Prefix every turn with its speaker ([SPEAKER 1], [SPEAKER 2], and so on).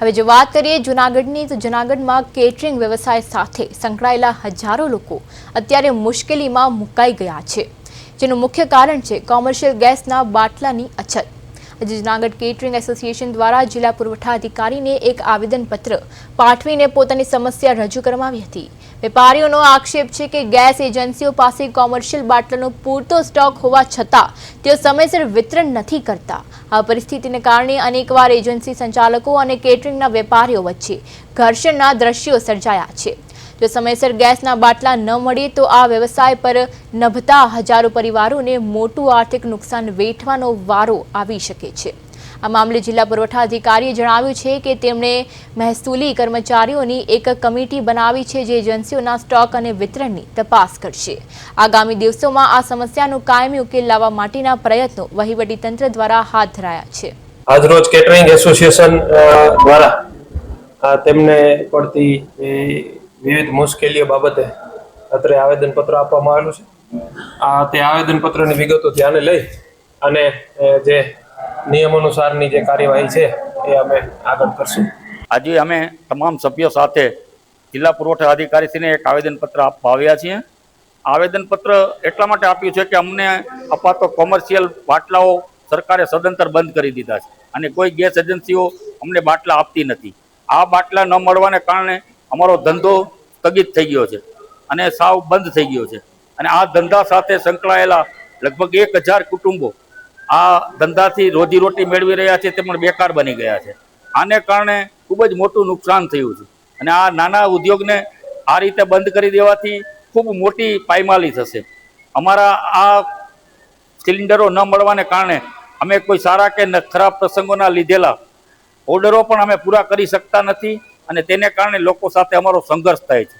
[SPEAKER 1] હવે જો વાત કરીએ જૂનાગઢની, તો જૂનાગઢમાં કેટરિંગ વ્યવસાય સાથે સંકળાયેલા હજારો લોકો અત્યારે મુશ્કેલીમાં મુકાઈ ગયા છે, જેનું મુખ્ય કારણ છે કોમર્શિયલ ગેસના બાટલાની અછત। આજે જૂનાગઢ કેટરિંગ એસોસિએશન દ્વારા જિલ્લા પુરવઠા અધિકારીને એક આવેદનપત્ર પાઠવીને પોતાની સમસ્યા રજૂ કરવામાં હતી। વેપારીઓનો આક્ષેપ છે કે ગેસ એજન્સીઓ પાસે કોમર્શિયલ બાટલાનો પૂરતો સ્ટોક હોવા છતાં તેઓ સમયસર વિતરણ નથી કરતા। આ પરિસ્થિતિને કારણે અનેકવાર એજન્સી સંચાલકો અને કેટરિંગના વેપારીઓ વચ્ચે ઘર્ષણના દ્રશ્યો સર્જાયા છે। જો સમયસર ગેસના બાટલા ન મળે તો આ વ્યવસાય પર નભતા હજારો પરિવારોને મોટું આર્થિક નુકસાન વેઠવાનો વારો આવી શકે છે। આ મામલે જિલ્લા પુરવઠા અધિકારીએ જણાવ્યું છે કે તેમણે મહેસૂલી કર્મચારીઓની એક કમિટી બનાવી છે, જે એજન્સીઓના સ્ટોક અને વિતરણની તપાસ કરશે। આગામી દિવસોમાં આ સમસ્યાનો કાયમી ઉકેલ લાવવા માટેના પ્રયત્નો વહીવટીતંત્ર દ્વારા હાથ ધરાયા છે।
[SPEAKER 2] આજરોજ કેટરિંગ એસોસિએશન દ્વારા તેમને પડતી વિવિધ મુશ્કેલીઓ બાબતે અત્રે આવેદનપત્ર આપવામાં આવેલું છે। તે આવેદનપત્રની વિગતો ધ્યાને લઈ અને જે નિયમાનુસારની જે કાર્યવાહી છે એ અમે આગળ કરશું।
[SPEAKER 3] આજે અમે તમામ સભ્યો સાથે જિલ્લા પુરવઠા અધિકારીશ્રીને એક આવેદનપત્ર આપવા આવ્યા છીએ। આવેદનપત્ર એટલા માટે આપ્યું છે કે અમને અપાતો કોમર્શિયલ બાટલાઓ સરકારે સદંતર બંધ કરી દીધા છે અને કોઈ ગેસ એજન્સીઓ અમને બાટલા આપતી નથી। આ બાટલા ન મળવાને કારણે અમારો ધંધો સ્થગિત થઈ ગયો છે અને સાવ બંધ થઈ ગયો છે અને આ ધંધા સાથે સંકળાયેલા લગભગ 1000 કુટુંબો આ ધંધાથી રોજીરોટી મેળવી રહ્યા છે, તે પણ બેકાર બની ગયા છે। આને કારણે ખૂબ જ મોટું નુકસાન થયું છે અને આ નાના ઉદ્યોગને આ રીતે બંધ કરી દેવાથી ખૂબ મોટી પાયમાલી થશે। અમારા આ સિલિન્ડરો ન મળવાને કારણે અમે કોઈ સારા કે ખરાબ પ્રસંગોના લીધેલા ઓર્ડરો પણ અમે પૂરા કરી શકતા નથી અને તેને કારણે લોકો સાથે અમારો સંઘર્ષ થાય છે।